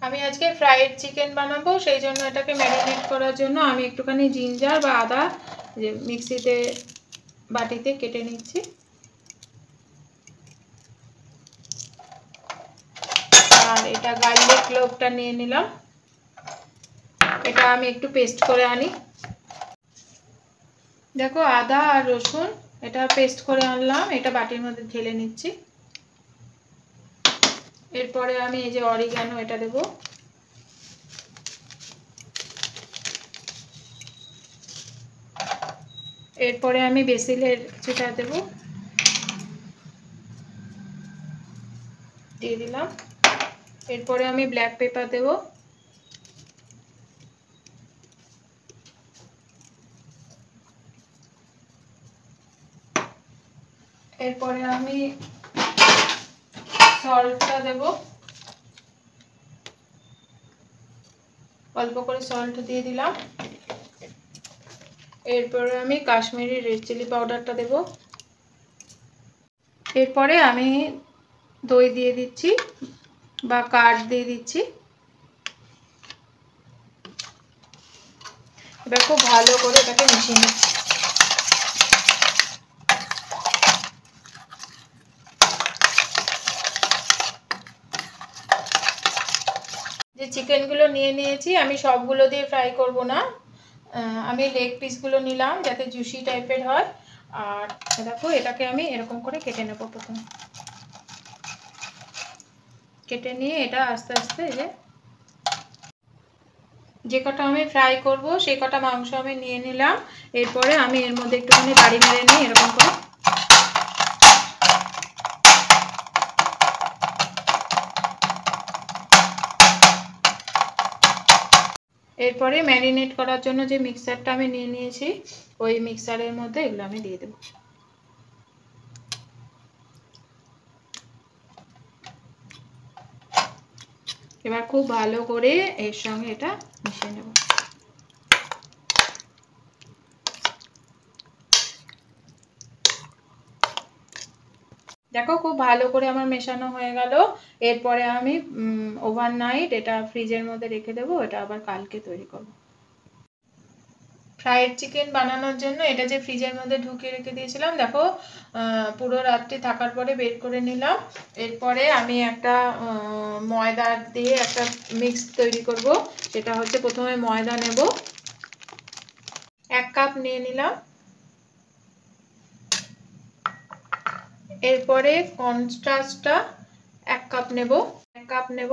আমি আজকে fried chicken বানাবো, সেই জন্য এটাকে ম্যারিনেট করার জন্য আমি একটুখানি জিঞ্জার বা আদা যে মিক্সিতে বাটিতে কেটে নিচ্ছি। আর এটা গার্লিক ক্লোভটা নিয়ে নিলাম, এটা আমি একটু পেস্ট করে আনি। দেখো আদা আর রসুন এটা পেস্ট করে আনলাম, এটা বাটির মধ্যে ঢেলে নিচ্ছি। এরপরে আমি এই যে অরিগানো এটা দেবো, এরপরে আমি বেসিলের কিছুটা দেবো, দিয়ে দিলাম। এরপরে আমি ব্ল্যাক পেপার দেবো, এরপরে আমি সল্টটা দেব, অল্প করে সল্ট দিয়ে দিলাম। এরপরে আমি কাশ্মীরি রেড চিলি পাউডারটা দেব। এরপরে আমি দই দিয়ে দিচ্ছি বা কার্ড দিয়ে দিচ্ছি। এবার খুব ভালো করে এটাকে মিশিয়ে নিচ্ছি। যে চিকেনগুলো নিয়ে নিয়েছি আমি সবগুলো দিয়ে ফ্রাই করব না, আমি লেগ পিসগুলো নিলাম যাতে জুসি টাইপের হয়। আর দেখো এটাকে আমি এরকম করে কেটে নেব, প্রথমে কেটে নিয়ে এটা আস্তে আস্তে যে কটা আমি ফ্রাই করব সেই কটা মাংস আমি নিয়ে নিলাম। এরপরে আমি এর মধ্যে একটুখানি বাড়ি মেরে নিই এরকম করে। এরপরে ম্যারিনেট করার জন্য যে মিক্সারটা আমি নিয়ে নিয়েছি ওই মিক্সারের মধ্যে এগুলো আমি দিয়ে দেব। এবার খুব ভালো করে এর সঙ্গে এটা মিশিয়ে নেব। দেখো খুব ভালো করে আমার মেশানো হয়ে গেল। এরপরে আমি ওভারনাইট এটা ফ্রিজের মধ্যে রেখে দেবো, এটা আবার কালকে তৈরি করব। ফ্রাইড চিকেন বানানোর জন্য এটা যে ফ্রিজের মধ্যে ঢুকিয়ে রেখে দিয়েছিলাম, দেখো পুরো রাত্রি থাকার পরে বের করে নিলাম। এরপরে আমি একটা ময়দা দিয়ে একটা মিক্স তৈরি করব। সেটা হচ্ছে প্রথমে ময়দা নেব, 1 কাপ নিয়ে নিলাম। এরপরে কর্নস্টার্চটা 1 কাপ নেব, 1 কাপ নেব।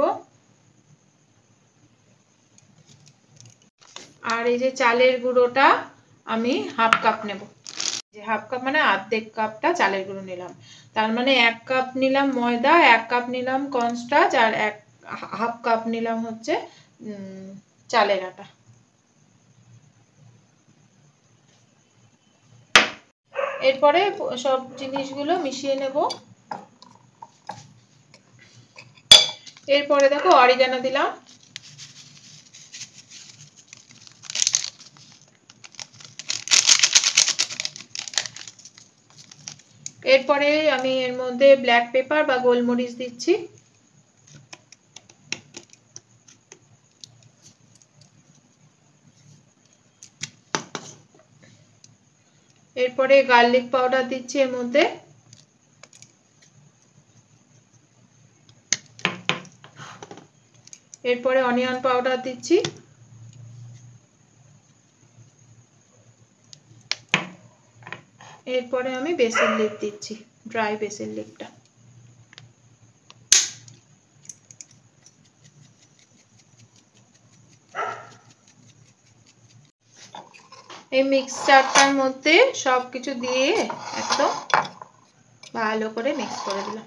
আর এই যে চালের গুঁড়োটা আমি 1/2 কাপ নেব, যে 1/2 কাপ মানে অর্ধেক কাপটা চালের গুঁড়ো নিলাম। তার মানে 1 কাপ নিলাম ময়দা, 1 কাপ নিলাম কর্নস্টার্চ আর 1/2 কাপ নিলাম হচ্ছে চালের আটা। এরপরে সব জিনিসগুলো মিশিয়ে নেব। এরপরে দেখো অরিগানো দিলাম, এরপরে আমি এর মধ্যে ব্ল্যাক পেপার বা গোলমরিচ দিচ্ছি। এরপরে গার্লিক পাউডার দিচ্ছি এর মধ্যে। এরপরে অনিয়ন পাউডার দিচ্ছি। এরপরে আমি বেসিল লিভ দিচ্ছি, ড্রাই বেসিল লিভটা। এই মিক্সচারটার মধ্যে সবকিছু দিয়ে একদম ভালো করে মিক্স করে দিলাম।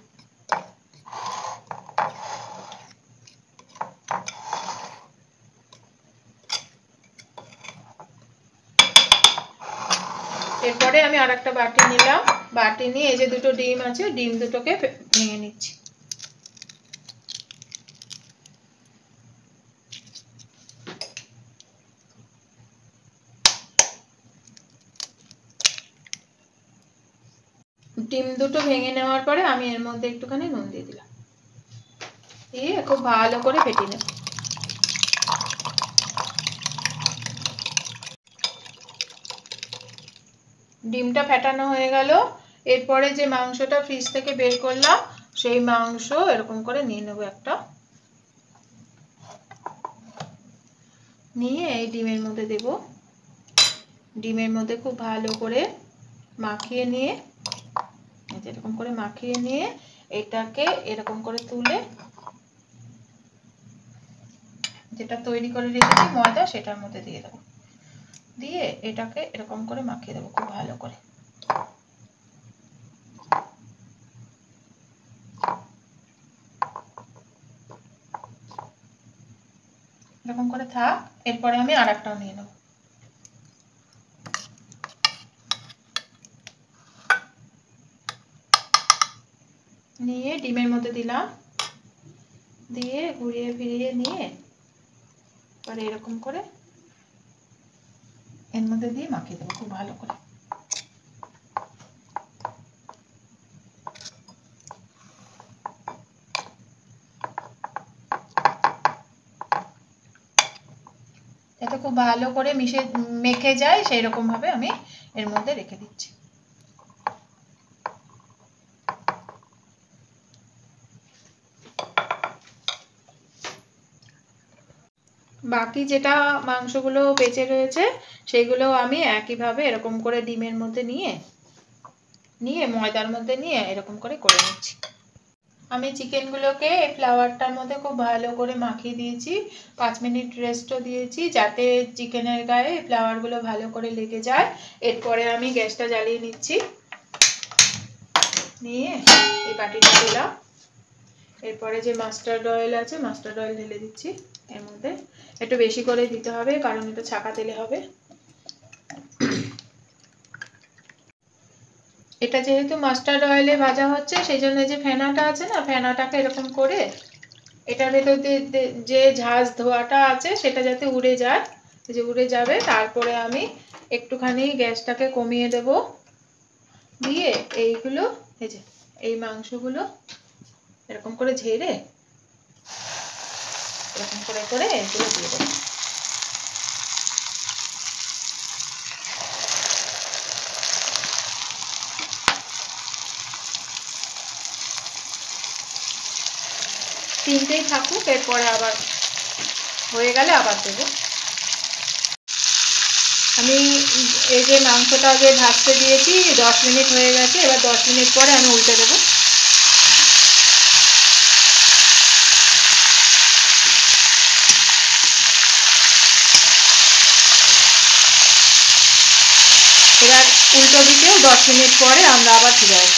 এরপরে আমি আরেকটা বাটি নিলাম, বাটি নিয়ে এই যে দুটো ডিম আছে ডিম দুটোকে ভেঙে নিচ্ছি। ডিম দুটো ভেঙে নেওয়ার পরে আমি এর মধ্যে একটুখানি নুন দিয়ে দিলাম, দিয়ে খুব ভালো করে ফেটিয়ে নেব। ডিমটা ফেটানো হয়ে গেল। এরপরে যে মাংসটা ফ্রিজ থেকে বের করলাম সেই মাংস এরকম করে নিয়ে নেব একটা, নিয়ে এই ডিমের মধ্যে দেব। ডিমের মধ্যে খুব ভালো করে মাখিয়ে নিয়ে, এরকম করে মাখিয়ে নিয়ে এটাকে এরকম করে তুলে যেটা তৈরি করে রেখেছি ময়দা সেটার মধ্যে দিয়ে দেবো। দিয়ে এটাকে এরকম করে মাখিয়ে দেবো খুব ভালো করে। এরকম করে থাক। এরপরে আমি আর একটাও নিয়ে নেব। নিয়ে ডিমের মধ্যে দিলাম, দিয়ে ঘুরিয়ে ফিরিয়ে নিয়ে এবারে এরকম করে এর মধ্যে দিয়ে মাখিয়ে দেবো খুব ভালো করে। যাতে খুব ভালো করে মেখে যায় সেই রকম ভাবে আমি এর মধ্যে রেখে দিচ্ছি। বাকি যেটা মাংসগুলো বেঁচে রয়েছে সেইগুলো আমি একইভাবে এরকম করে ডিমের মধ্যে নিয়ে ময়দার মধ্যে নিয়ে এরকম করে নিচ্ছি। আমি চিকেনগুলোকে এই ফ্লাওয়ারটার মধ্যে খুব ভালো করে মাখিয়ে দিয়েছি, 5 মিনিট রেস্টও দিয়েছি যাতে চিকেনের গায়ে ফ্লাওয়ারগুলো ভালো করে লেগে যায়। এরপরে আমি গ্যাসটা জ্বালিয়ে নিচ্ছি, নিয়ে এই বাটিটা দিলাম। এরপরে যে মাস্টার্ড অয়েল আছে মাস্টার্ড অয়েল ঢেলে দিচ্ছি এর মধ্যে। একটু বেশি করে দিতে হবে কারণ এটা ছাকা তেলে হবে। এটা যেহেতু মাস্টার্ড অয়েলে ভাজা হচ্ছে সেই জন্য যে ফেনাটা আছে না, ফেনাটাকে এরকম করে এটার ভেতর যে ঝাঁজ ধোয়াটা আছে সেটা যাতে উড়ে যায়, যে উড়ে যাবে। তারপরে আমি একটুখানি গ্যাসটাকে কমিয়ে দেব, দিয়ে এইগুলো এই মাংসগুলো এরকম করে ঝেড়ে এরকম করে এগুলো দিয়ে দেবো। তিনটেই থাকুক, এরপরে আবার হয়ে গেলে আবার দেবো। আমি এই যে মাংসটা আগে ভাজতে দিয়েছি 10 মিনিট হয়ে গেছে, এবার 10 মিনিট পরে আমি উল্টে দেবো। এবার উল্টো দিকেও 10 মিনিট পরে আমরা আবার ফিরে আসি।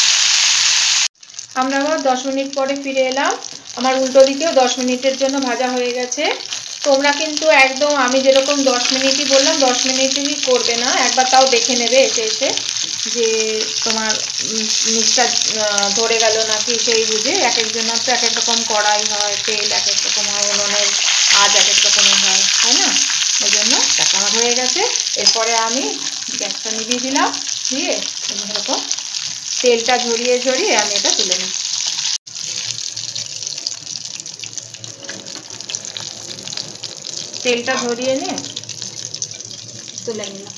আমরা আবার 10 মিনিট পরে ফিরে এলাম। আমার উল্টো দিকেও 10 মিনিটের জন্য ভাজা হয়ে গেছে। তোমরা কিন্তু একদম আমি যেরকম 10 মিনিটই বললাম 10 মিনিটই করবে না, একবার তাও দেখে নেবে এসে যে তোমার নিচটা ধরে গেল নাকি সেই বুঝে। এক একজনের তো এক এক রকম কড়াই হয়, তেল এক এক রকম হয়, উনুনের আজ এক এক রকমের হয়, তাই না? ওই জন্য টাকা আমার হয়ে গেছে। এরপরে আমি গ্যাসটা নিভিয়ে দিলাম, দিয়ে এরকম তেলটা ঝরিয়ে আমি এটা তুলে নিই। তেলটা ঝরিয়ে নিয়ে তুলে নিলাম।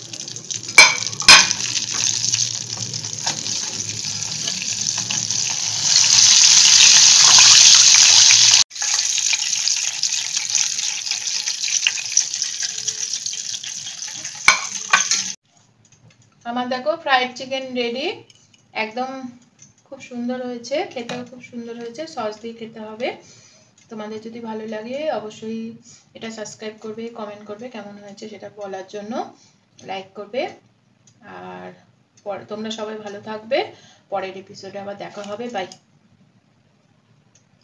আমার দেখো ফ্রাইড চিকেন রেডি, একদম খুব সুন্দর হয়েছে, খেতেও খুব সুন্দর হয়েছে। সস দিয়ে খেতে হবে। তোমাদের যদি ভালো লাগে অবশ্যই এটা সাবস্ক্রাইব করবে, কমেন্ট করবে কেমন হয়েছে সেটা বলার জন্য, লাইক করবে। আর তোমরা সবাই ভালো থাকবে। পরের এপিসোডে আবার দেখা হবে। বাই।